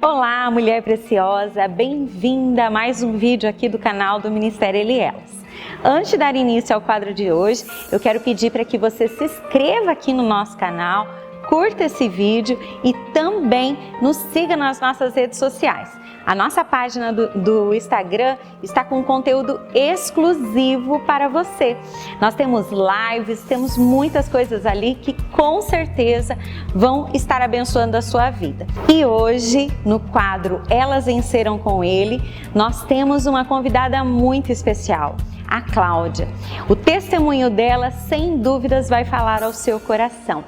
Olá, mulher preciosa, bem-vinda a mais um vídeo aqui do canal do Ministério Elielas. Antes de dar início ao quadro de hoje, eu quero pedir para que você se inscreva aqui no nosso canal, curta esse vídeo e também nos siga nas nossas redes sociais. A nossa página do Instagram está com conteúdo exclusivo para você. Nós temos lives, temos muitas coisas ali que com certeza vão estar abençoando a sua vida. E hoje, no quadro Elas Venceram com Ele, nós temos uma convidada muito especial, a Cláudia. O testemunho dela, sem dúvidas, vai falar ao seu coração.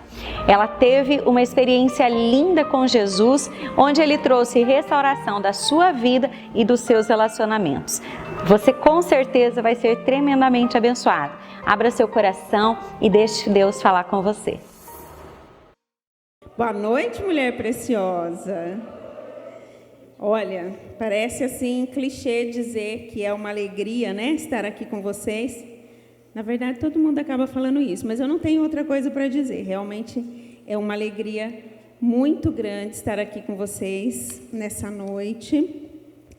Ela teve uma experiência linda com Jesus, onde Ele trouxe restauração da sua vida e dos seus relacionamentos. Você com certeza vai ser tremendamente abençoado. Abra seu coração e deixe Deus falar com você. Boa noite, mulher preciosa. Olha, parece assim clichê dizer que é uma alegria, né, estar aqui com vocês. Na verdade, todo mundo acaba falando isso, mas eu não tenho outra coisa para dizer. Realmente é uma alegria muito grande estar aqui com vocês nessa noite.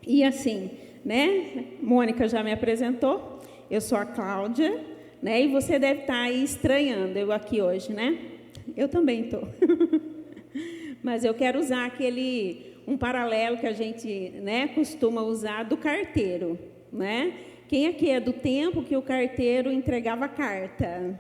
E assim, né, Mônica já me apresentou, eu sou a Cláudia, né, e você deve estar aí estranhando eu aqui hoje, né? Eu também estou. Mas eu quero usar um paralelo que a gente, né, costuma usar do carteiro, né? Quem aqui é do tempo que o carteiro entregava carta?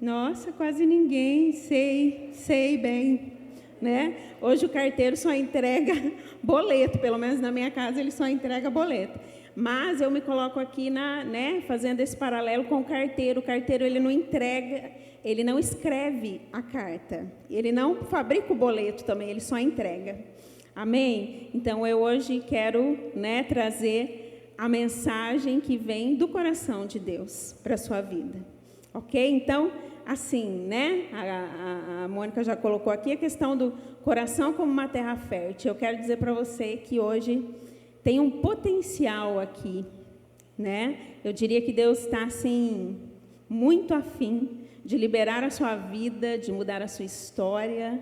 Nossa, quase ninguém, sei bem, né? Hoje o carteiro só entrega boleto, pelo menos na minha casa ele só entrega boleto. Mas eu me coloco aqui né, fazendo esse paralelo com o carteiro. O carteiro ele não entrega, ele não escreve a carta, ele não fabrica o boleto também, ele só entrega. Amém? Então eu hoje quero, né, trazer a mensagem que vem do coração de Deus para a sua vida, ok? Então, assim, né, a Mônica já colocou aqui a questão do coração como uma terra fértil. Eu quero dizer para você que hoje tem um potencial aqui, né? Eu diria que Deus está, assim, muito afim de liberar a sua vida, de mudar a sua história.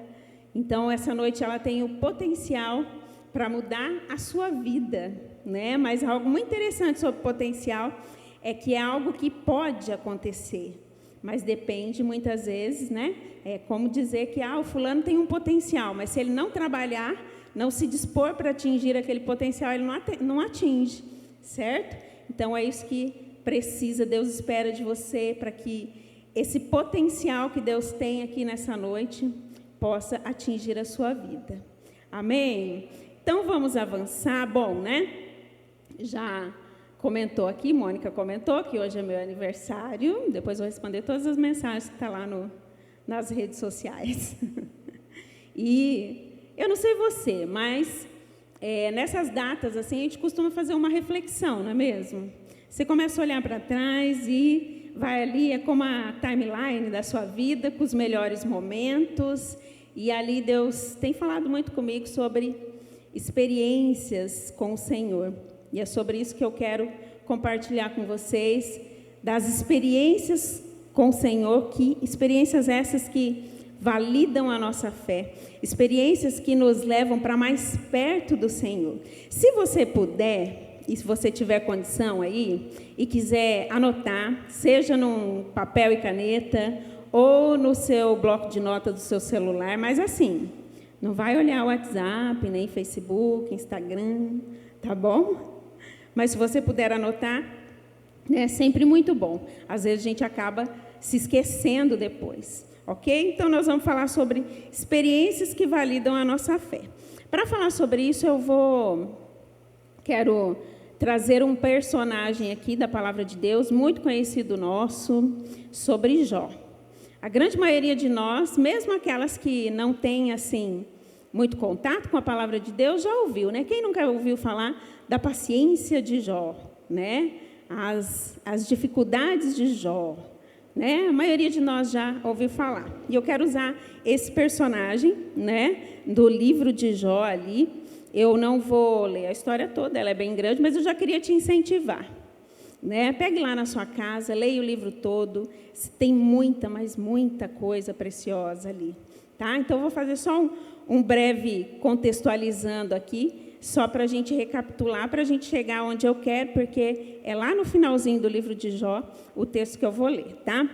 Então, essa noite ela tem o potencial para mudar a sua vida, né? Mas algo muito interessante sobre potencial é que é algo que pode acontecer, mas depende muitas vezes, né? É como dizer que o fulano tem um potencial, mas se ele não trabalhar, não se dispor para atingir aquele potencial, ele não atinge, certo? Então é isso que precisa, Deus espera de você para que esse potencial que Deus tem aqui nessa noite possa atingir a sua vida. Amém? Então vamos avançar. Bom, né? Já comentou aqui, Mônica comentou que hoje é meu aniversário. Depois vou responder todas as mensagens que estão lá nas redes sociais. E eu não sei você, mas nessas datas assim, a gente costuma fazer uma reflexão, não é mesmo? Você começa a olhar para trás e vai ali, é como a timeline da sua vida, com os melhores momentos. E ali Deus tem falado muito comigo sobre experiências com o Senhor. E é sobre isso que eu quero compartilhar com vocês, das experiências com o Senhor, experiências essas que validam a nossa fé, experiências que nos levam para mais perto do Senhor. Se você puder, e se você tiver condição aí, e quiser anotar, seja num papel e caneta, ou no seu bloco de nota do seu celular, mas assim, não vai olhar o WhatsApp, nem Facebook, Instagram, tá bom? Mas se você puder anotar, é sempre muito bom. Às vezes a gente acaba se esquecendo depois, ok? Então nós vamos falar sobre experiências que validam a nossa fé. Para falar sobre isso, quero trazer um personagem aqui da Palavra de Deus, muito conhecido nosso, sobre Jó. A grande maioria de nós, mesmo aquelas que não têm, assim, muito contato com a Palavra de Deus, já ouviu, né? Quem nunca ouviu falar da paciência de Jó, né? As dificuldades de Jó, né? A maioria de nós já ouviu falar. E eu quero usar esse personagem, né, do livro de Jó ali. Eu não vou ler a história toda, ela é bem grande, mas eu já queria te incentivar, né? Pegue lá na sua casa, leia o livro todo. Tem muita, mas muita coisa preciosa ali, tá? Então eu vou fazer só um breve contextualizando aqui, só para a gente recapitular, para a gente chegar onde eu quero, porque é lá no finalzinho do livro de Jó, o texto que eu vou ler, tá?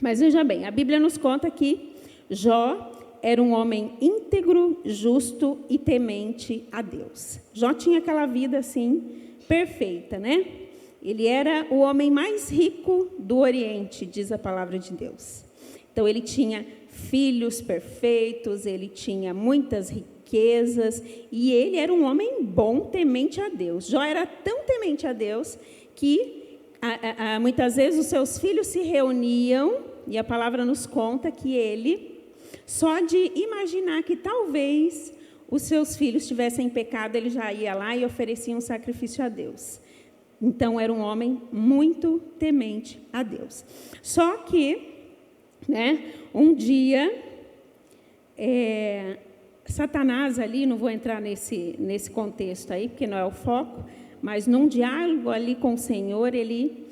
Mas veja bem, a Bíblia nos conta que Jó era um homem íntegro, justo e temente a Deus. Jó tinha aquela vida assim, perfeita, né? Ele era o homem mais rico do Oriente, diz a palavra de Deus. Então, ele tinha filhos perfeitos, ele tinha muitas riquezas, e ele era um homem bom, temente a Deus. Jó era tão temente a Deus que muitas vezes os seus filhos se reuniam, e a palavra nos conta que ele, só de imaginar que talvez os seus filhos tivessem pecado, ele já ia lá e oferecia um sacrifício a Deus. Então, era um homem muito temente a Deus. Só que, né, um dia, Satanás ali, não vou entrar nesse contexto aí, porque não é o foco, mas num diálogo ali com o Senhor, ele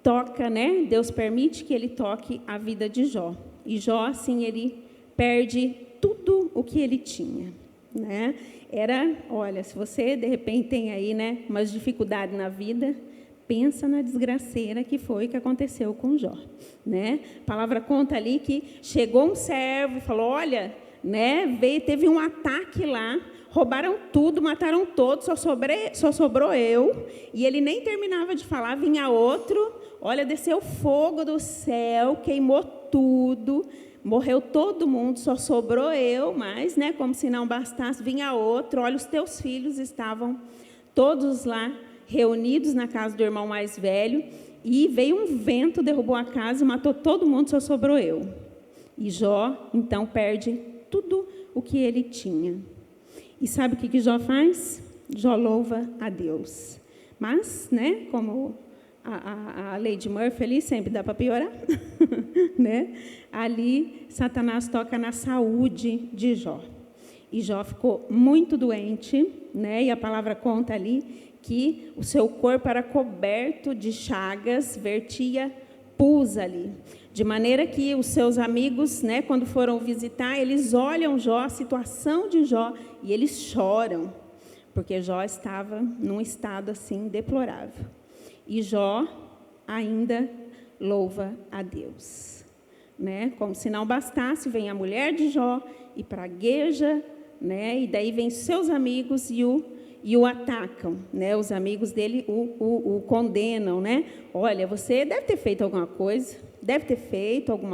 toca, né, Deus permite que ele toque a vida de Jó. E Jó, assim, ele perde tudo o que ele tinha, né? Olha, se você, de repente, tem aí, né, umas dificuldades na vida, pensa na desgraceira que foi que aconteceu com Jó, né? A palavra conta ali que chegou um servo e falou, olha, né, teve um ataque lá, roubaram tudo, mataram todos, só sobrou eu. E ele nem terminava de falar, vinha outro, olha, desceu fogo do céu, queimou tudo, morreu todo mundo, só sobrou eu, mas, né, como se não bastasse, vinha outro, olha, os teus filhos estavam todos lá, reunidos na casa do irmão mais velho, e veio um vento, derrubou a casa, matou todo mundo, só sobrou eu. E Jó, então, perde tudo o que ele tinha. E sabe o que Jó faz? Jó louva a Deus. Mas, né, como a Lady Murphy ali, sempre dá para piorar, né? Ali, Satanás toca na saúde de Jó. E Jó ficou muito doente, né? E a palavra conta ali que o seu corpo era coberto de chagas, vertia pus ali. De maneira que os seus amigos, né, quando foram visitar, eles olham Jó, a situação de Jó, e eles choram, porque Jó estava num estado assim deplorável. E Jó ainda louva a Deus, né? Como se não bastasse, vem a mulher de Jó e pragueja, né? E daí vem seus amigos e o atacam, né? Os amigos dele o condenam, né? Olha, você deve ter feito alguma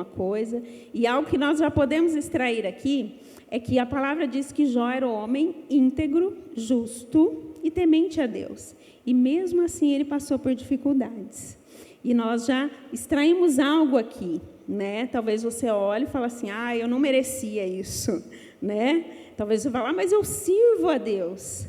coisa, e algo que nós já podemos extrair aqui é que a palavra diz que Jó era um homem íntegro, justo e temente a Deus. E mesmo assim ele passou por dificuldades. E nós já extraímos algo aqui, né? Talvez você olhe e fale assim, eu não merecia isso, né? Talvez você fale, mas eu sirvo a Deus.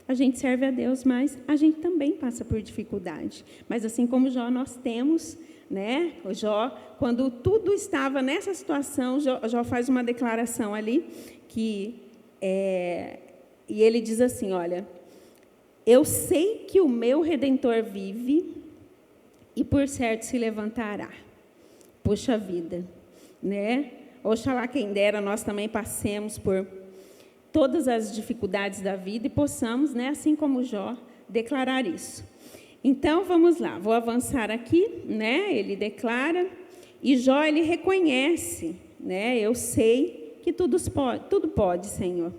A gente serve a Deus, mas a gente também passa por dificuldade. Mas assim como Jó, nós temos, né? O Jó, quando tudo estava nessa situação, Jó faz uma declaração ali, e ele diz assim, olha, eu sei que o meu Redentor vive e por certo se levantará. Puxa vida, né? Oxalá quem dera nós também passemos por todas as dificuldades da vida e possamos, né, assim como Jó, declarar isso. Então, vamos lá, vou avançar aqui, né? Ele declara, e Jó, ele reconhece, né? Eu sei que tudo pode, Senhor.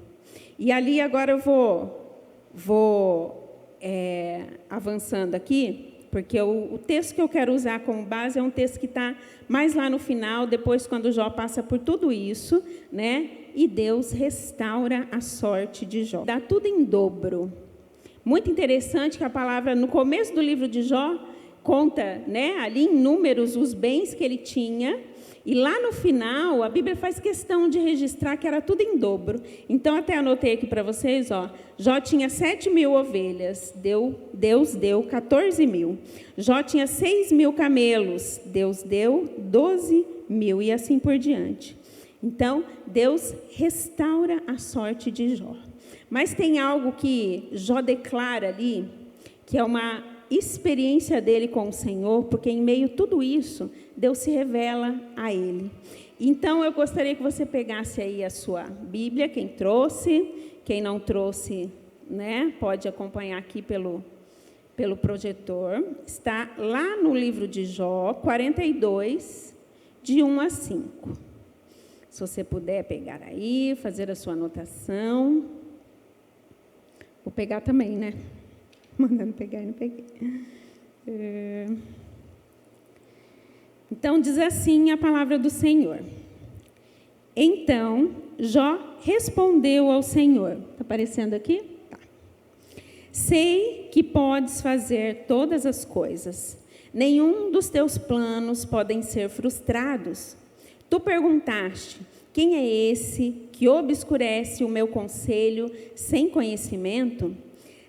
E ali agora eu vou avançando aqui, porque o texto que eu quero usar como base é um texto que está mais lá no final, depois quando Jó passa por tudo isso, né? E Deus restaura a sorte de Jó. Dá tudo em dobro. Muito interessante que a palavra, no começo do livro de Jó, conta, né, ali em números, os bens que ele tinha. E lá no final, a Bíblia faz questão de registrar que era tudo em dobro. Então, até anotei aqui para vocês, Jó tinha 7.000 ovelhas, Deus deu 14.000. Jó tinha 6.000 camelos, Deus deu 12.000 e assim por diante. Então, Deus restaura a sorte de Jó. Mas tem algo que Jó declara ali, que é uma experiência dele com o Senhor, porque em meio a tudo isso, Deus se revela a ele. Então, eu gostaria que você pegasse aí a sua Bíblia, quem trouxe, quem não trouxe, né, pode acompanhar aqui pelo projetor. Está lá no livro de Jó, 42, de 1 a 5. Se você puder pegar aí, fazer a sua anotação. Vou pegar também, né? Mandando pegar e não peguei. Então, diz assim a palavra do Senhor. Então, Jó respondeu ao Senhor. Está aparecendo aqui? Tá. Sei que podes fazer todas as coisas. Nenhum dos teus planos podem ser frustrados. Tu perguntaste, quem é esse que obscurece o meu conselho sem conhecimento?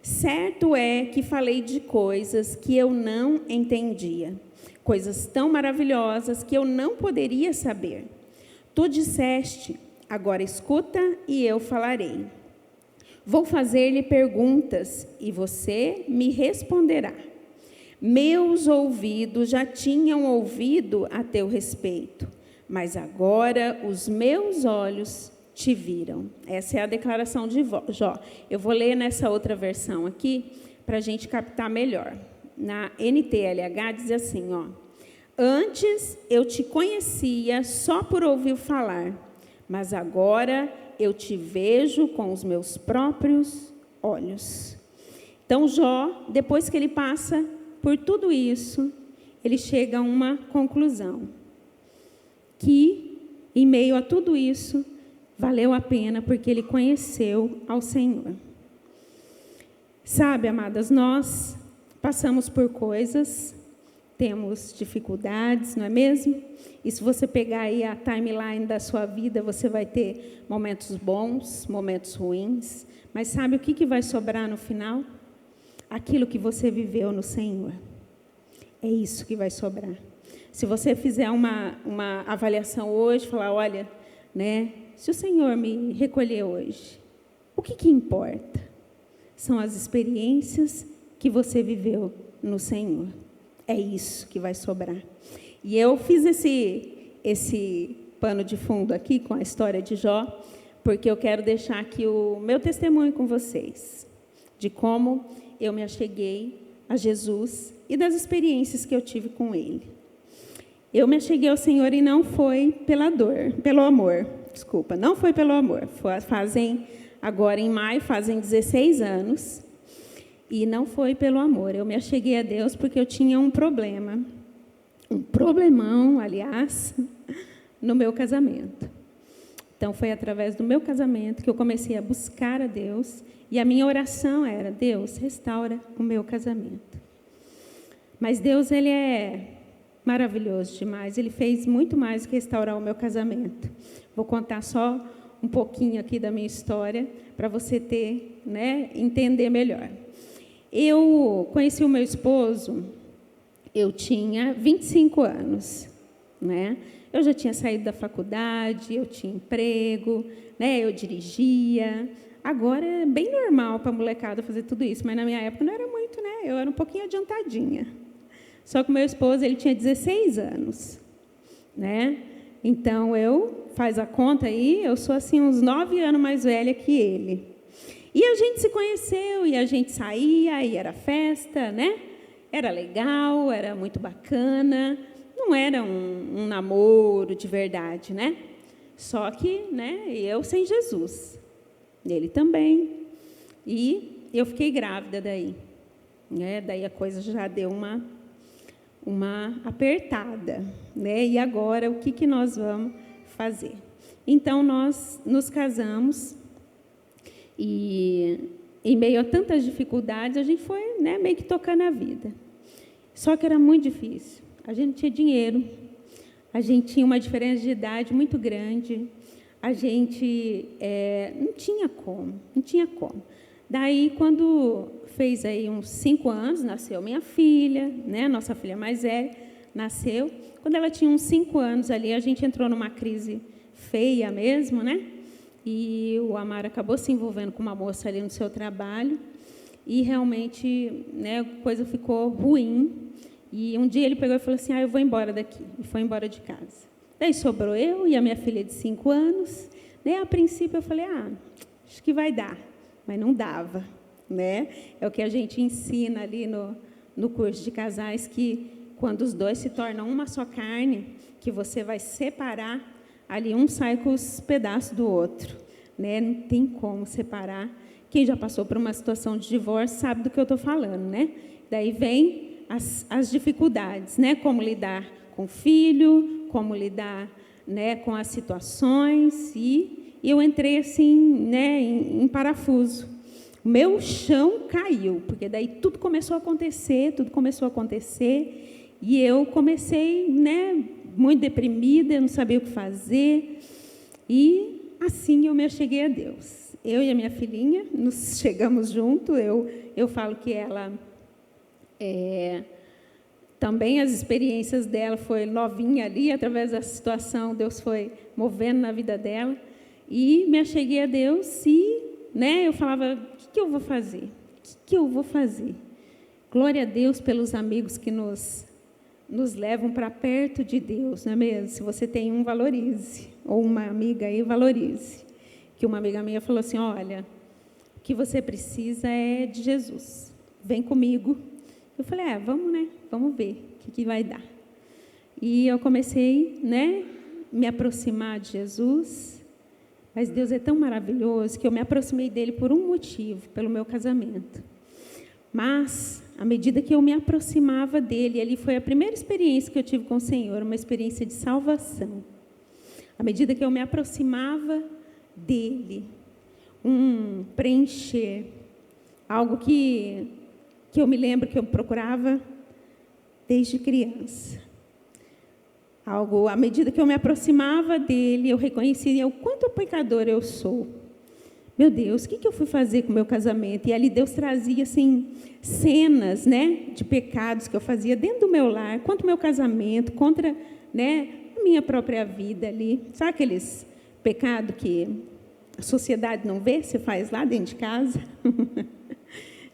Certo é que falei de coisas que eu não entendia, coisas tão maravilhosas que eu não poderia saber. Tu disseste, agora escuta e eu falarei. Vou fazer-lhe perguntas e você me responderá. Meus ouvidos já tinham ouvido a teu respeito, mas agora os meus olhos te viram. Essa é a declaração de Jó. Eu vou ler nessa outra versão aqui, para a gente captar melhor. Na NTLH diz assim, ó. Antes eu te conhecia só por ouvir falar, mas agora eu te vejo com os meus próprios olhos. Então Jó, depois que ele passa por tudo isso, ele chega a uma conclusão. Que, em meio a tudo isso, valeu a pena, porque ele conheceu ao Senhor. Sabe, amadas, nós passamos por coisas, temos dificuldades, não é mesmo? E se você pegar aí a timeline da sua vida, você vai ter momentos bons, momentos ruins. Mas sabe o que vai sobrar no final? Aquilo que você viveu no Senhor. É isso que vai sobrar. Se você fizer uma avaliação hoje, falar, olha, né, se o Senhor me recolher hoje, o que importa? São as experiências que você viveu no Senhor. É isso que vai sobrar. E eu fiz esse pano de fundo aqui com a história de Jó, porque eu quero deixar aqui o meu testemunho com vocês, de como eu me acheguei a Jesus e das experiências que eu tive com Ele. Eu me acheguei ao Senhor e não foi pelo amor, não foi pelo amor. Agora em maio, fazem 16 anos, e não foi pelo amor. Eu me acheguei a Deus porque eu tinha um problemão, aliás, no meu casamento. Então, foi através do meu casamento que eu comecei a buscar a Deus, e a minha oração era, Deus, restaura o meu casamento. Mas Deus, Ele é maravilhoso demais, Ele fez muito mais do que restaurar o meu casamento. Vou contar só um pouquinho aqui da minha história, para você entender melhor. Eu conheci o meu esposo, eu tinha 25 anos, né? Eu já tinha saído da faculdade, eu tinha emprego, né? Eu dirigia. Agora é bem normal para a molecada fazer tudo isso, mas na minha época não era muito, né? Eu era um pouquinho adiantadinha. Só que o meu esposo, ele tinha 16 anos, né? Então, faz a conta aí, eu sou assim uns 9 anos mais velha que ele. E a gente se conheceu, e a gente saía, e era festa, né? Era legal, era muito bacana. Não era um namoro de verdade, né? Só que, né, eu sem Jesus. Ele também. E eu fiquei grávida daí. Né? Daí a coisa já deu uma apertada, né? E agora, o que nós vamos fazer? Então, nós nos casamos e, em meio a tantas dificuldades, a gente foi, né, meio que tocando a vida. Só que era muito difícil. A gente não tinha dinheiro, a gente tinha uma diferença de idade muito grande, a gente não tinha como. Daí, quando fez aí uns 5 anos, nasceu minha filha, né? Nossa filha mais velha, nasceu. Quando ela tinha uns 5 anos ali, a gente entrou numa crise feia mesmo, né? E o Amaro acabou se envolvendo com uma moça ali no seu trabalho, e realmente, né, a coisa ficou ruim. E um dia ele pegou e falou assim, eu vou embora daqui, e foi embora de casa. Daí sobrou eu e a minha filha de 5 anos. Né? A princípio eu falei, acho que vai dar, mas não dava. Né? É o que a gente ensina ali no curso de casais, que quando os dois se tornam uma só carne, que você vai separar, ali um sai com os pedaços do outro. Né? Não tem como separar. Quem já passou por uma situação de divórcio sabe do que eu estou falando. Né? Daí vem as dificuldades, né? Como lidar com o filho, como lidar, né, com as situações, e eu entrei assim, né, em parafuso. O meu chão caiu, porque daí tudo começou a acontecer, e eu comecei, né, muito deprimida, eu não sabia o que fazer, e assim eu me acheguei a Deus. Eu e a minha filhinha, nos chegamos junto, eu falo que ela... também as experiências dela foi novinha ali, através da situação, Deus foi movendo na vida dela, e me acheguei a Deus, e, né, eu falava, o que eu vou fazer? O que eu vou fazer? Glória a Deus pelos amigos que nos levam para perto de Deus, não é mesmo? Se você tem um, valorize, ou uma amiga aí, valorize. Que uma amiga minha falou assim, olha, o que você precisa é de Jesus, vem comigo. Eu falei, vamos, né? Vamos ver o que vai dar. E eu comecei, né, me aproximar de Jesus, mas Deus é tão maravilhoso que eu me aproximei dele por um motivo, pelo meu casamento. Mas, à medida que eu me aproximava dele, ali foi a primeira experiência que eu tive com o Senhor, uma experiência de salvação. À medida que eu me aproximava dele, preencher, algo que eu me lembro que eu procurava desde criança. Algo, à medida que eu me aproximava dele, eu reconhecia o quanto pecador eu sou. Meu Deus, o que eu fui fazer com o meu casamento? E ali Deus trazia, assim, cenas, né, de pecados que eu fazia dentro do meu lar, contra o meu casamento, contra, né, a minha própria vida ali. Sabe aqueles pecados que a sociedade não vê, você faz lá dentro de casa?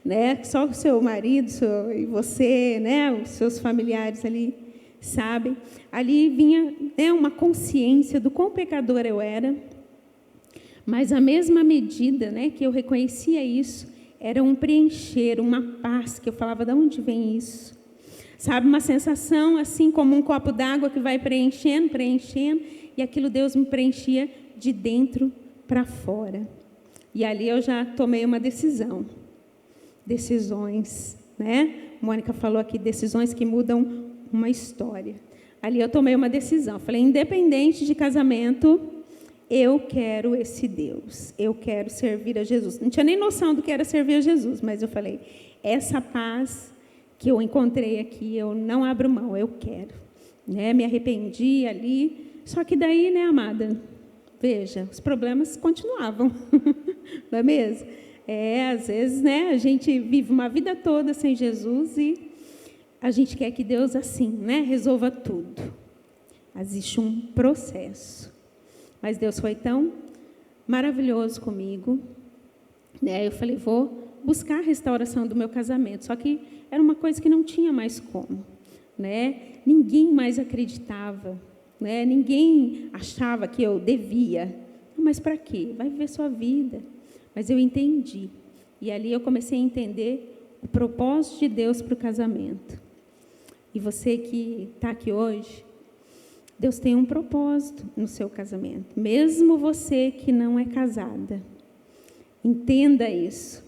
Né? Só o seu marido e você, né? Os seus familiares ali sabem. Ali vinha, né, uma consciência do quão pecador eu era, mas a mesma medida, né, que eu reconhecia isso, era um preencher, uma paz, que eu falava, de onde vem isso? Sabe, uma sensação assim como um copo d'água que vai preenchendo, e aquilo Deus me preenchia de dentro para fora. E ali eu já tomei uma decisões, né? Mônica falou aqui, decisões que mudam uma história. Ali eu tomei uma decisão, falei, independente de casamento, eu quero esse Deus, eu quero servir a Jesus. Não tinha nem noção do que era servir a Jesus, mas eu falei, essa paz que eu encontrei aqui, eu não abro mão, eu quero. Né? Me arrependi ali, só que daí, né, amada, veja, os problemas continuavam, não é mesmo? Às vezes, né, a gente vive uma vida toda sem Jesus e a gente quer que Deus, assim, né, resolva tudo. Existe um processo. Mas Deus foi tão maravilhoso comigo, né? Eu falei, vou buscar a restauração do meu casamento. Só que era uma coisa que não tinha mais como, né? Ninguém mais acreditava, né? Ninguém achava que eu devia. Mas para quê? Vai viver sua vida. Mas eu entendi. E ali eu comecei a entender o propósito de Deus para o casamento. E você que está aqui hoje, Deus tem um propósito no seu casamento. Mesmo você que não é casada. Entenda isso.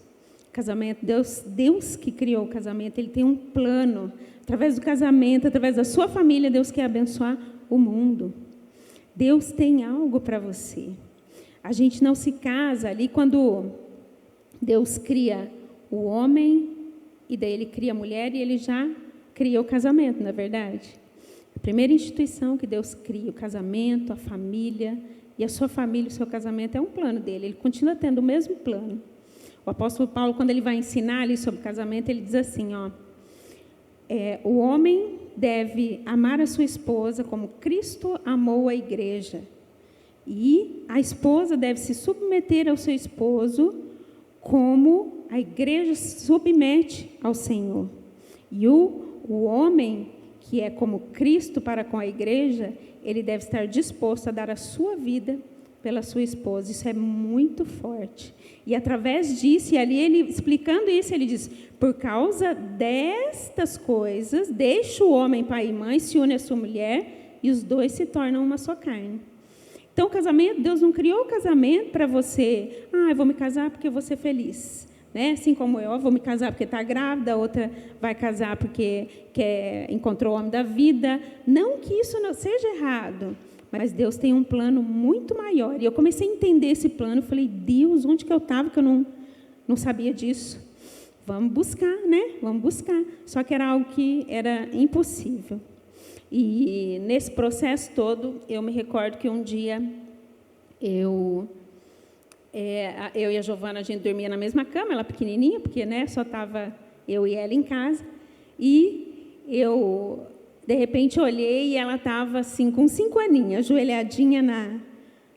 Casamento, Deus que criou o casamento, Ele tem um plano. Através do casamento, através da sua família, Deus quer abençoar o mundo. Deus tem algo para você. A gente não se casa ali quando Deus cria o homem, e daí Ele cria a mulher, e Ele já criou o casamento, não é verdade? A primeira instituição que Deus cria, o casamento, a família, e a sua família, o seu casamento, é um plano dele. Ele continua tendo o mesmo plano. O apóstolo Paulo, quando ele vai ensinar ali sobre casamento, ele diz assim, o homem deve amar a sua esposa como Cristo amou a igreja. E a esposa deve se submeter ao seu esposo como a igreja se submete ao Senhor. E o homem que é como Cristo para com a igreja, ele deve estar disposto a dar a sua vida pela sua esposa. Isso é muito forte. E através disso, e ali ele explicando isso, ele diz: por causa destas coisas, deixa o homem pai e mãe, se une à sua mulher, e os dois se tornam uma só carne. Então, o casamento, Deus não criou o casamento para você, eu vou me casar porque eu vou ser feliz. Né? Assim como eu vou me casar porque está grávida, a outra vai casar porque encontrou o homem da vida. Não que isso não seja errado, mas Deus tem um plano muito maior. E eu comecei a entender esse plano, eu falei: Deus, onde que eu estava que eu não sabia disso? Vamos buscar, né? Vamos buscar. Só que era algo que era impossível. E nesse processo todo, eu me recordo que um dia eu e a Giovana, a gente dormia na mesma cama, ela pequenininha, porque né, só estava eu e ela em casa. E eu, de repente, olhei e ela estava assim, com 5 aninhos, ajoelhadinha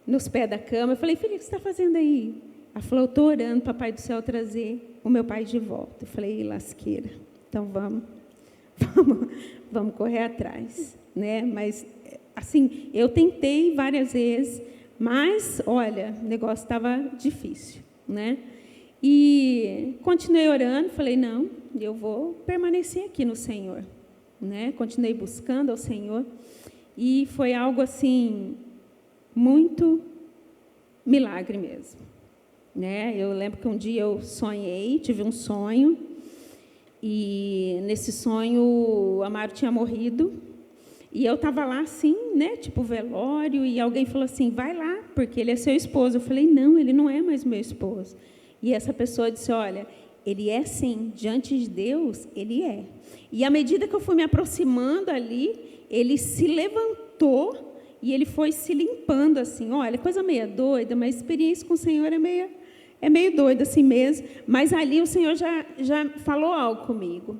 nos pés da cama. Eu falei: filha, o que você está fazendo aí? Ela falou: eu estou orando para o Papai do Céu trazer o meu pai de volta. Eu falei: lasqueira, então vamos correr atrás. Né? Mas, assim, eu tentei várias vezes, mas, olha, o negócio estava difícil, né? E continuei orando, falei: não, eu vou permanecer aqui no Senhor, né? Continuei buscando ao Senhor, e foi algo, assim, muito milagre mesmo, né? Eu lembro que um dia eu sonhei, tive um sonho, e nesse sonho a Mário tinha morrido. E eu estava lá assim, né, tipo velório, e alguém falou assim: vai lá, porque ele é seu esposo. Eu falei: não, ele não é mais meu esposo. E essa pessoa disse: olha, ele é sim, diante de Deus, ele é. E à medida que eu fui me aproximando ali, ele se levantou e ele foi se limpando assim. Olha, coisa meio doida, mas a experiência com o Senhor é meio doida assim mesmo. Mas ali o Senhor já falou algo comigo: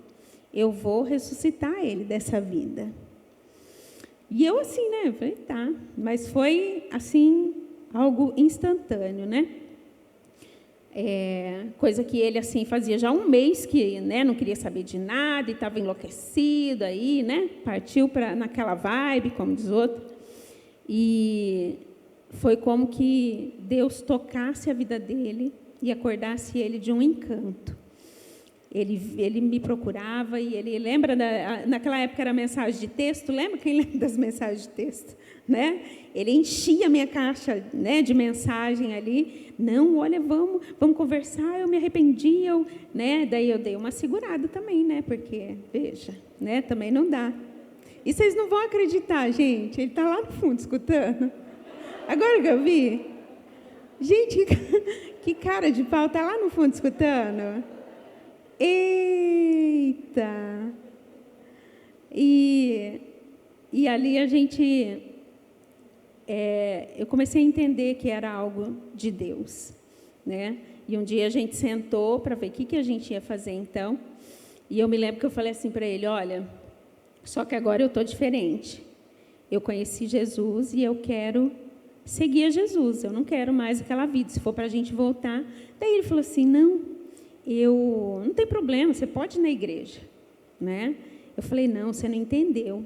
eu vou ressuscitar ele dessa vida. E eu assim, né, eu falei: tá, mas foi assim, algo instantâneo, né? Coisa que ele assim fazia já um mês que, né, não queria saber de nada e estava enlouquecido aí, né? Partiu naquela vibe, como diz outro. E foi como que Deus tocasse a vida dele e acordasse ele de um encanto. Ele me procurava e ele lembra, naquela época era mensagem de texto, lembra? Quem lembra das mensagens de texto? Né? Ele enchia a minha caixa, né, de mensagem ali. Não, olha, vamos conversar, eu me arrependi, né? Daí eu dei uma segurada também, né? Porque, veja, né, também não dá. E vocês não vão acreditar, gente, ele está lá no fundo escutando. Agora que eu vi, gente, que cara de pau, está lá no fundo escutando. Eita! E ali a gente, eu comecei a entender que era algo de Deus, né? E um dia a gente sentou para ver o que a gente ia fazer então, e eu me lembro que eu falei assim para ele: olha, só que agora eu estou diferente, eu conheci Jesus e eu quero seguir a Jesus, eu não quero mais aquela vida, se for para a gente voltar. Daí ele falou assim: não tem problema, você pode ir na igreja, né? Eu falei: não, você não entendeu.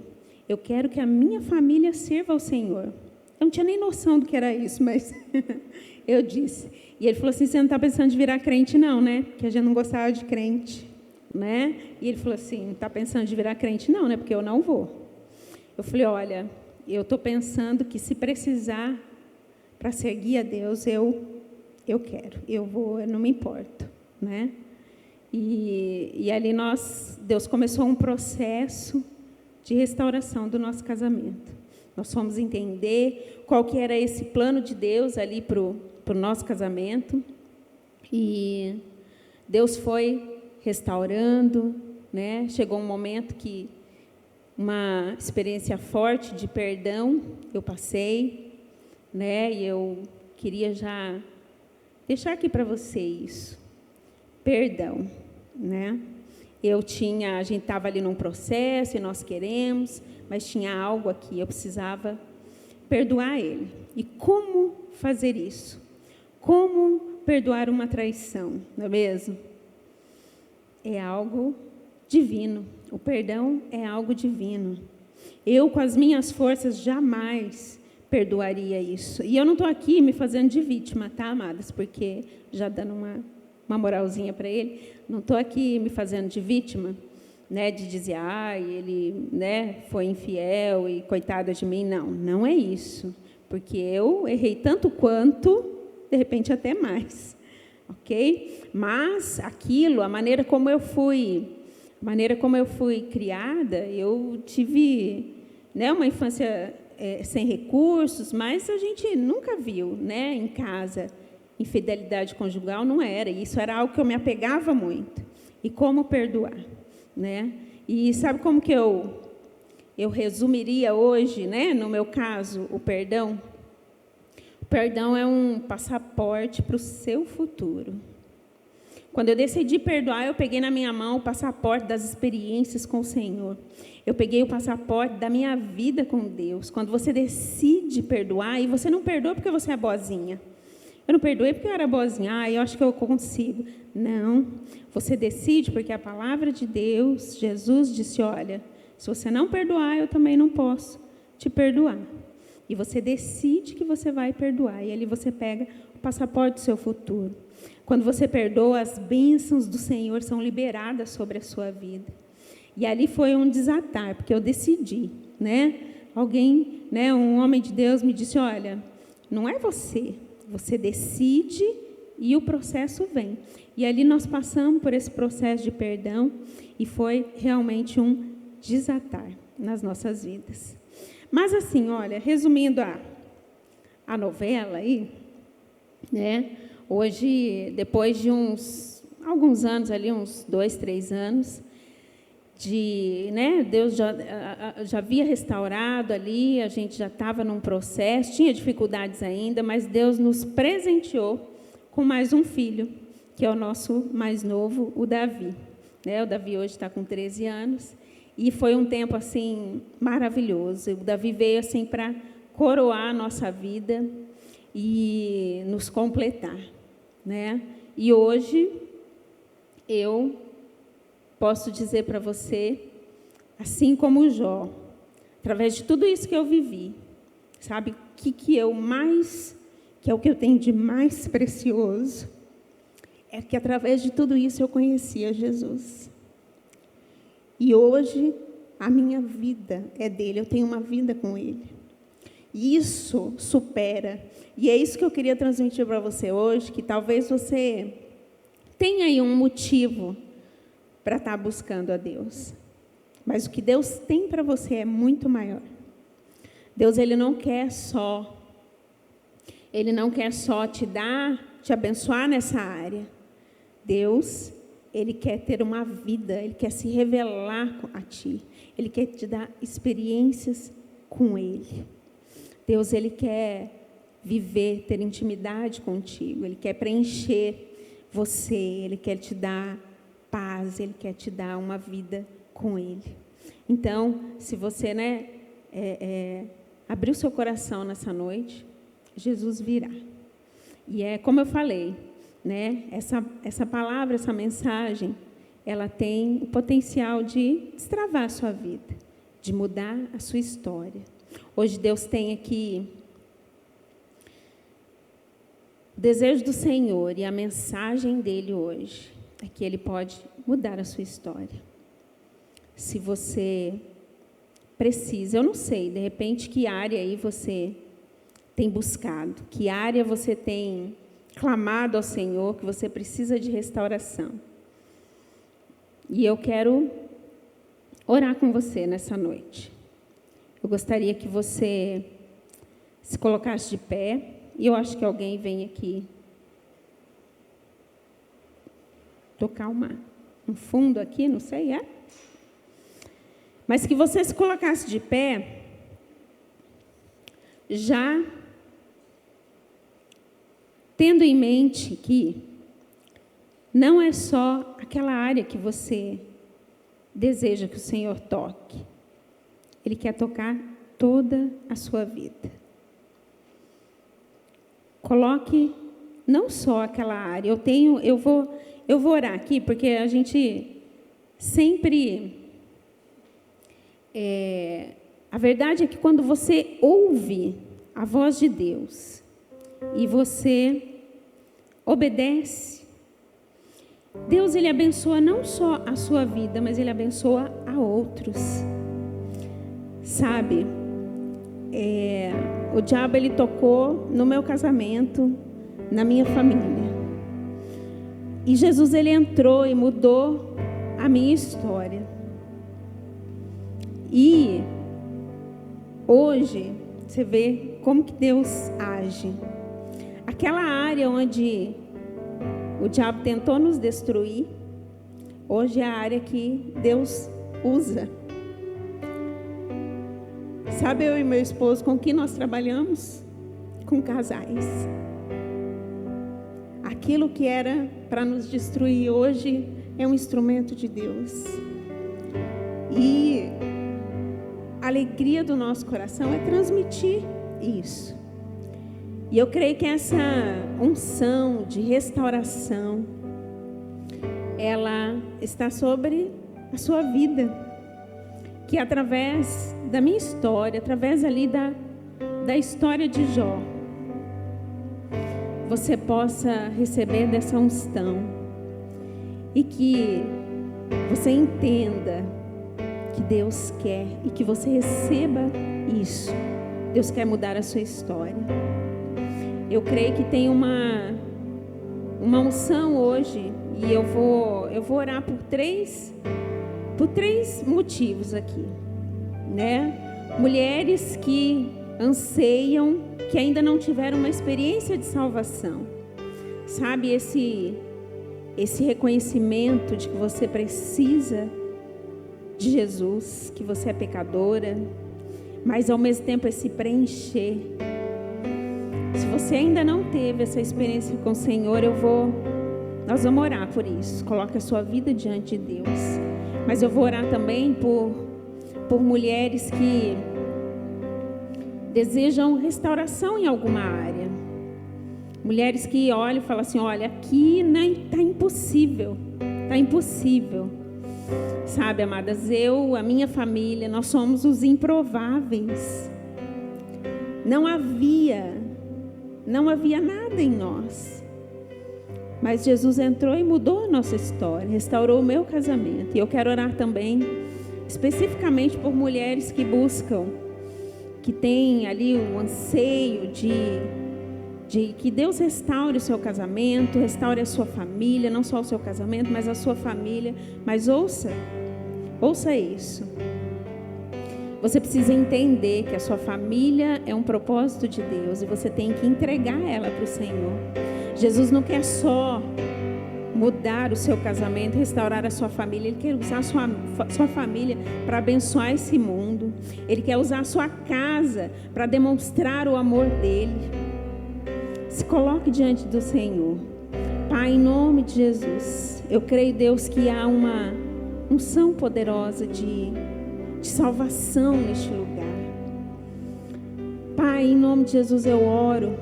Eu quero que a minha família sirva ao Senhor. Eu não tinha nem noção do que era isso, mas eu disse. E ele falou assim: você não está pensando de virar crente não, né? Porque a gente não gostava de crente, né? E ele falou assim: não está pensando de virar crente não, né? Porque eu não vou. Eu falei: olha, eu estou pensando que se precisar para seguir a Deus, eu quero, eu vou, eu não me importo. Né? E ali Deus começou um processo de restauração do nosso casamento. Nós fomos entender qual que era esse plano de Deus ali para o nosso casamento, e Deus foi restaurando, né? Chegou um momento que uma experiência forte de perdão eu passei, né? E eu queria já deixar aqui para você isso. Perdão, né? A gente estava ali num processo e nós queremos, mas tinha algo aqui, eu precisava perdoar ele. E como fazer isso? Como perdoar uma traição, não é mesmo? É algo divino, O perdão é algo divino. Eu, com as minhas forças, jamais perdoaria isso. E eu não estou aqui me fazendo de vítima, tá, amadas? Porque, já dando uma moralzinha para ele, não estou aqui me fazendo de vítima, né, de dizer, ele, né, foi infiel e coitada de mim. Não, não é isso. Porque eu errei tanto quanto, de repente até mais. Ok? Mas aquilo, a maneira como eu fui criada, eu tive, né, uma infância sem recursos, mas a gente nunca viu, né, em casa, infidelidade conjugal não era. Isso era algo que eu me apegava muito. E como perdoar, né? E sabe como que eu resumiria hoje, né, no meu caso, o perdão? O perdão é um passaporte para o seu futuro. Quando eu decidi perdoar, eu peguei na minha mão o passaporte das experiências com o Senhor. Eu peguei o passaporte da minha vida com Deus. Quando você decide perdoar, e você não perdoa porque você é boazinha. Eu não perdoei porque eu era boazinha. Eu acho que eu consigo. Não. Você decide porque a palavra de Deus, Jesus disse, olha, se você não perdoar, eu também não posso te perdoar. E você decide que você vai perdoar. E ali você pega o passaporte do seu futuro. Quando você perdoa, as bênçãos do Senhor são liberadas sobre a sua vida. E ali foi um desatar, porque eu decidi, né? Alguém, né, um homem de Deus me disse, olha, não é você decide e o processo vem. E ali nós passamos por esse processo de perdão e foi realmente um desatar nas nossas vidas. Mas assim, olha, resumindo a novela aí, né? Hoje, depois de alguns anos ali, uns 2, 3 anos, né, Deus já havia restaurado ali, a gente já estava num processo, tinha dificuldades ainda, mas Deus nos presenteou com mais um filho, que é o nosso mais novo, o Davi. Né? O Davi hoje está com 13 anos, e foi um tempo assim maravilhoso. O Davi veio assim para coroar a nossa vida e nos completar. Né? E hoje eu posso dizer para você, assim como Jó, através de tudo isso que eu vivi, sabe, que é o que eu tenho de mais precioso, é que através de tudo isso eu conhecia Jesus. E hoje a minha vida é dele, eu tenho uma vida com ele. E isso supera. E é isso que eu queria transmitir para você hoje, que talvez você tenha aí um motivo para estar buscando a Deus. Mas o que Deus tem para você é muito maior. Deus, Ele não quer só te abençoar nessa área. Deus, Ele quer ter uma vida, Ele quer se revelar a ti. Ele quer te dar experiências com Ele. Deus, Ele quer viver, ter intimidade contigo. Ele quer preencher você. Ele quer te dar paz. Ele quer te dar uma vida com Ele. Então, se você, né, abrir o seu coração nessa noite, Jesus virá. E é como eu falei, né, essa palavra, essa mensagem, ela tem o potencial de destravar a sua vida, de mudar a sua história. Hoje Deus tem aqui o desejo do Senhor e a mensagem dele hoje é que Ele pode mudar a sua história. Se você precisa, eu não sei, de repente, que área aí você tem buscado, que área você tem clamado ao Senhor, que você precisa de restauração. E eu quero orar com você nessa noite. Eu gostaria que você se colocasse de pé, e eu acho que alguém vem aqui tocar um fundo aqui, não sei, Mas que você se colocasse de pé, já tendo em mente que não é só aquela área que você deseja que o Senhor toque. Ele quer tocar toda a sua vida. Coloque não só aquela área. Eu vou orar aqui, porque a gente sempre A verdade é que quando você ouve a voz de Deus e você obedece, Deus, Ele abençoa não só a sua vida, mas Ele abençoa a outros. Sabe, o diabo, ele tocou no meu casamento, na minha família. E Jesus, ele entrou e mudou a minha história. E hoje, você vê como que Deus age. Aquela área onde o diabo tentou nos destruir, hoje é a área que Deus usa. Sabe, eu e meu esposo, com quem nós trabalhamos? Com casais. Aquilo que era para nos destruir hoje é um instrumento de Deus. E a alegria do nosso coração é transmitir isso. E eu creio que essa unção de restauração, ela está sobre a sua vida. Que através da minha história, através ali da história de Jó, você possa receber dessa unção. E que você entenda que Deus quer e que você receba isso. Deus quer mudar a sua história. Eu creio que tem uma unção hoje, e eu vou orar por três motivos aqui, né? Mulheres que anseiam, que ainda não tiveram uma experiência de salvação. Sabe, esse reconhecimento de que você precisa de Jesus, que você é pecadora, mas ao mesmo tempo esse preencher. Se você ainda não teve essa experiência com o Senhor, nós vamos orar por isso. Coloque a sua vida diante de Deus. Mas eu vou orar também por mulheres que desejam restauração em alguma área. Mulheres que olham e falam assim, olha, aqui está impossível. Está impossível. Sabe, amadas, a minha família, nós somos os improváveis. Não havia nada em nós. Mas Jesus entrou e mudou a nossa história, restaurou o meu casamento. E eu quero orar também, especificamente por mulheres que buscam, que têm ali um anseio de que Deus restaure o seu casamento, restaure a sua família, não só o seu casamento, mas a sua família. Mas ouça isso. Você precisa entender que a sua família é um propósito de Deus e você tem que entregar ela para o Senhor. Jesus não quer só mudar o seu casamento, restaurar a sua família. Ele quer usar a sua família para abençoar esse mundo. Ele quer usar a sua casa para demonstrar o amor dele. Se coloque diante do Senhor. Pai, em nome de Jesus, eu creio, Deus, que há uma unção poderosa de salvação neste lugar. Pai, em nome de Jesus, eu oro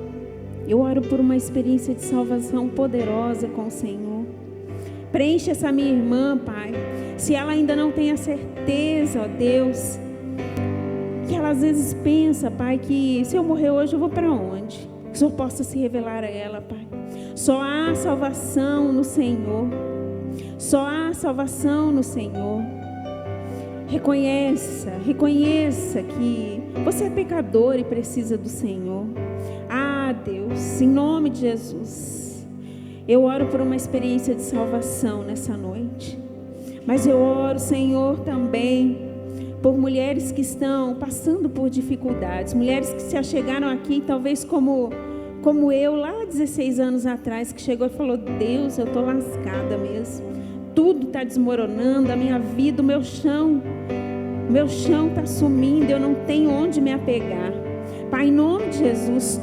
por uma experiência de salvação poderosa com o Senhor. Preenche essa minha irmã, Pai. Se ela ainda não tem a certeza, ó Deus, que ela às vezes pensa, Pai, que se eu morrer hoje eu vou para onde? Que o Senhor possa se revelar a ela, Pai. Só há salvação no Senhor. Só há salvação no Senhor. Reconheça que você é pecador e precisa do Senhor. Ah, Deus, em nome de Jesus, eu oro por uma experiência de salvação nessa noite. Mas eu oro, Senhor, também por mulheres que estão passando por dificuldades, mulheres que se achegaram aqui, talvez como eu, lá 16 anos atrás, que chegou e falou, Deus, eu estou lascada mesmo. Tudo está desmoronando, a minha vida, o meu chão está sumindo, eu não tenho onde me apegar. Pai, em nome de Jesus,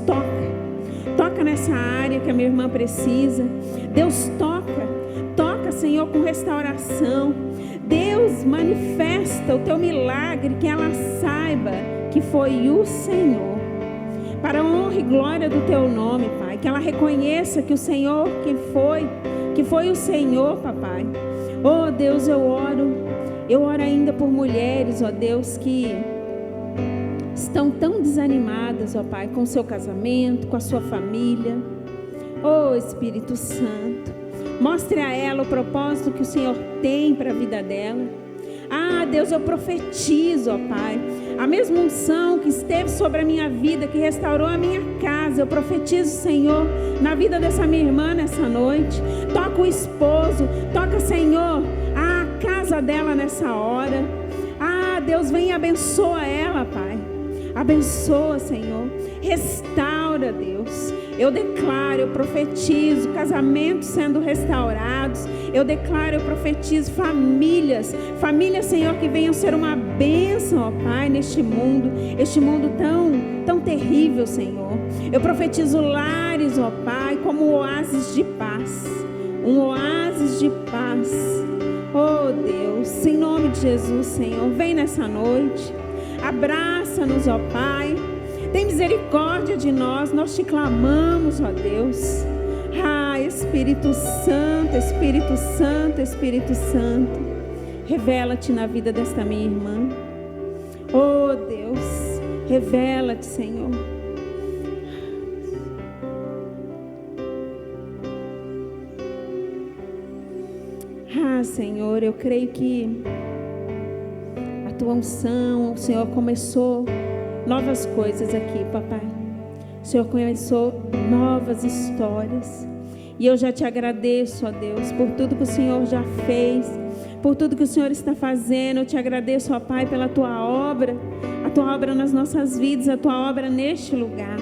toca nessa área que a minha irmã precisa. Deus, toca, Senhor, com restauração. Deus, manifesta o teu milagre, que ela saiba que foi o Senhor, para a honra e glória do teu nome, Pai. Que ela reconheça que o Senhor que foi o Senhor, papai. Oh, Deus, eu oro Eu oro ainda por mulheres, ó Deus, que estão tão desanimadas, ó Pai, com o seu casamento, com a sua família. Ó Espírito Santo, mostre a ela o propósito que o Senhor tem para a vida dela. Ah, Deus, eu profetizo, ó Pai, a mesma unção que esteve sobre a minha vida, que restaurou a minha casa, eu profetizo, Senhor, na vida dessa minha irmã nessa noite. Toca o esposo, toca, Senhor, a casa dela nessa hora. Ah, Deus, vem e abençoa ela, Pai. Abençoa, Senhor. Restaura, Deus. Eu declaro, eu profetizo casamentos sendo restaurados. Eu declaro, eu profetizo famílias, Senhor, que venham ser uma bênção, ó Pai, neste mundo tão terrível, Senhor. Eu profetizo lares, ó Pai, como oásis de paz, um oásis de paz. Oh Deus, em nome de Jesus, Senhor, vem nessa noite, abraça-nos, ó Pai. Tem misericórdia de nós te clamamos, ó Deus. Ah, Espírito Santo, Espírito Santo, Espírito Santo, revela-te na vida desta minha irmã. Oh Deus, revela-te, Senhor. Ah, Senhor, eu creio que a tua unção, o Senhor começou novas coisas aqui, papai. O Senhor começou novas histórias. E eu já te agradeço, ó Deus, por tudo que o Senhor já fez, por tudo que o Senhor está fazendo. Eu te agradeço, ó Pai, pela tua obra, a tua obra nas nossas vidas, a tua obra neste lugar.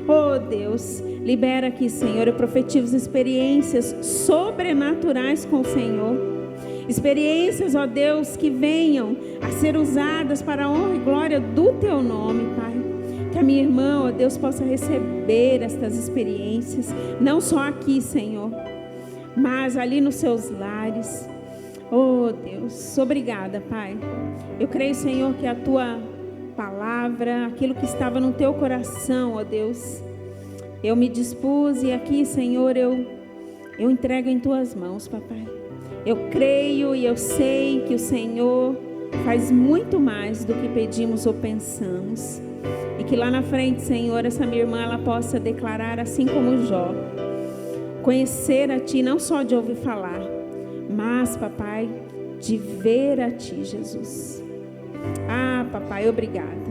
Oh Deus, libera aqui, Senhor. Eu profetizo experiências sobrenaturais com o Senhor. Experiências, ó Deus, que venham a ser usadas para a honra e glória do teu nome, Pai. Que a minha irmã, ó Deus, possa receber estas experiências, não só aqui, Senhor, mas ali nos seus lares. Oh Deus, obrigada, Pai. Eu creio, Senhor, que a tua palavra, aquilo que estava no teu coração, ó Deus, eu me dispus e aqui, Senhor, eu entrego em tuas mãos, papai. Eu creio e eu sei que o Senhor faz muito mais do que pedimos ou pensamos. E que lá na frente, Senhor, essa minha irmã, ela possa declarar assim como Jó. Conhecer a Ti, não só de ouvir falar, mas, papai, de ver a Ti, Jesus. Ah, papai, obrigada.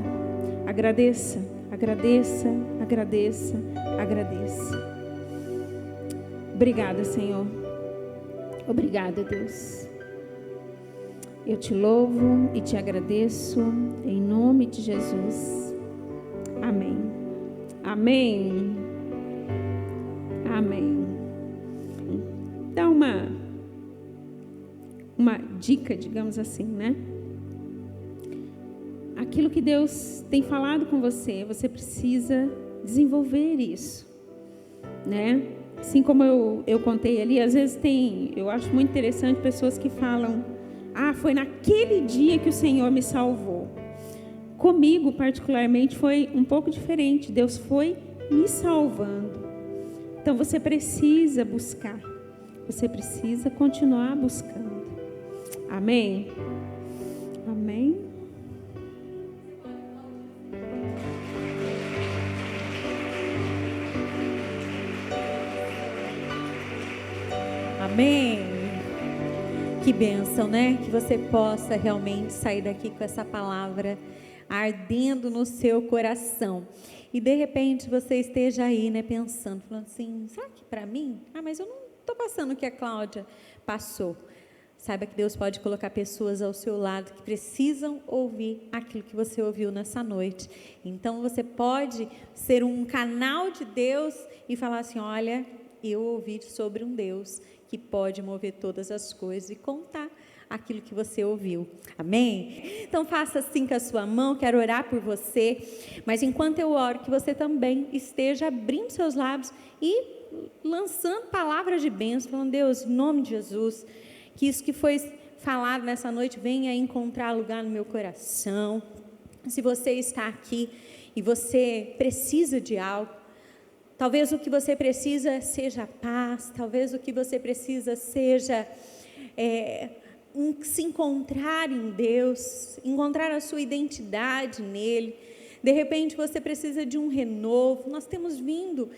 Agradeça, agradeça, agradeça, agradeça. Obrigada, Senhor. Obrigada, Deus. Eu te louvo e te agradeço em nome de Jesus. Amém. Amém. Amém. Dá uma dica, digamos assim, né? Aquilo que Deus tem falado com você, você precisa desenvolver isso, né? Assim como eu contei ali, às vezes eu acho muito interessante pessoas que falam: ah, foi naquele dia que o Senhor me salvou. Comigo, particularmente, foi um pouco diferente. Deus foi me salvando. Então, você precisa buscar. Você precisa continuar buscando. Amém? Amém? Amém. Que bênção, né? Que você possa realmente sair daqui com essa palavra ardendo no seu coração. E de repente você esteja aí, né, pensando, falando assim: será que para mim? Ah, mas eu não estou passando o que a Cláudia passou. Saiba que Deus pode colocar pessoas ao seu lado que precisam ouvir aquilo que você ouviu nessa noite. Então você pode ser um canal de Deus e falar assim: olha, eu ouvi sobre um Deus que pode mover todas as coisas e contar aquilo que você ouviu. Amém? Então faça assim com a sua mão, quero orar por você, mas enquanto eu oro, que você também esteja abrindo seus lábios e lançando palavras de bênção, falando: Deus, em nome de Jesus, que isso que foi falado nessa noite venha encontrar lugar no meu coração. Se você está aqui e você precisa de algo, talvez o que você precisa seja paz, talvez o que você precisa seja se encontrar em Deus, encontrar a sua identidade nele. De repente você precisa de um renovo. Nós temos vindo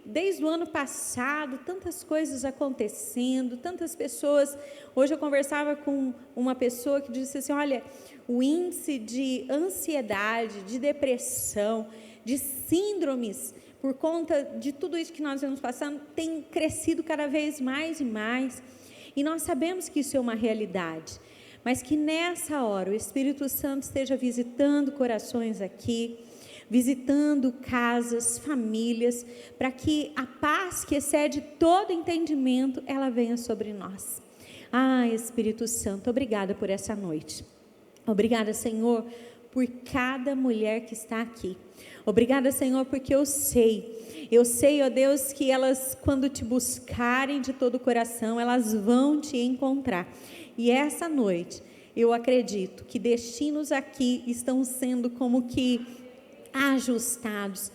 desde o ano passado, tantas coisas acontecendo, tantas pessoas. Hoje eu conversava com uma pessoa que disse assim, olha, o índice de ansiedade, de depressão, de síndromes, por conta de tudo isso que nós vamos passando, tem crescido cada vez mais e mais. E nós sabemos que isso é uma realidade, mas que nessa hora o Espírito Santo esteja visitando corações aqui, visitando casas, famílias, para que a paz que excede todo entendimento, ela venha sobre nós. Espírito Santo, obrigada por essa noite. Obrigada, Senhor, por cada mulher que está aqui. Obrigada, Senhor, porque eu sei, ó Deus, que elas, quando te buscarem de todo o coração, elas vão te encontrar. E essa noite, eu acredito que destinos aqui estão sendo como que ajustados.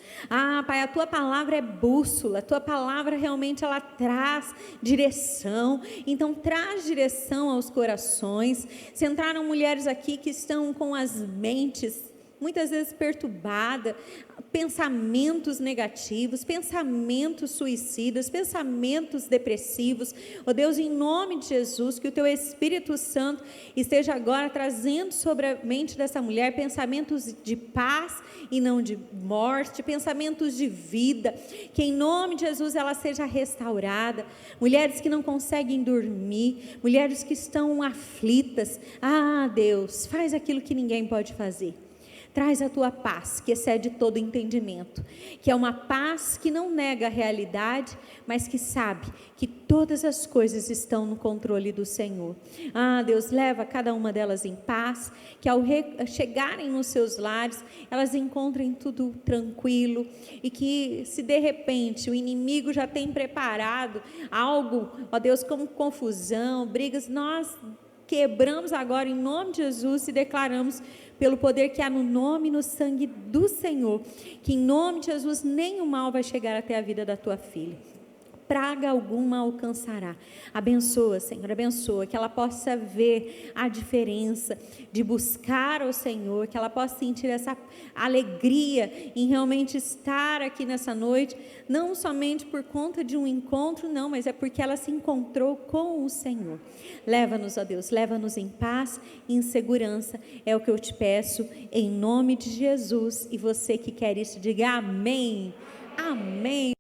Pai, a tua palavra é bússola, a tua palavra realmente ela traz direção. Então traz direção aos corações. Se entraram mulheres aqui que estão com as mentes muitas vezes perturbada, pensamentos negativos, pensamentos suicidas, pensamentos depressivos, ó Deus, em nome de Jesus, que o teu Espírito Santo esteja agora trazendo sobre a mente dessa mulher pensamentos de paz e não de morte, pensamentos de vida, que em nome de Jesus ela seja restaurada. Mulheres que não conseguem dormir, mulheres que estão aflitas, Deus, faz aquilo que ninguém pode fazer. Traz a tua paz, que excede todo entendimento, que é uma paz que não nega a realidade, mas que sabe que todas as coisas estão no controle do Senhor. Deus, leva cada uma delas em paz, que ao chegarem nos seus lares, elas encontrem tudo tranquilo, e que se de repente o inimigo já tem preparado algo, ó Deus, como confusão, brigas, nós quebramos agora em nome de Jesus e declaramos pelo poder que há no nome e no sangue do Senhor, que em nome de Jesus nenhum mal vai chegar até a vida da tua filha. Praga alguma alcançará. Abençoa, Senhor, abençoa, que ela possa ver a diferença de buscar ao Senhor, que ela possa sentir essa alegria em realmente estar aqui nessa noite, não somente por conta de um encontro, não, mas é porque ela se encontrou com o Senhor. Leva-nos, ó Deus, leva-nos em paz e em segurança, é o que eu te peço, em nome de Jesus. E você que quer isso, diga amém, amém.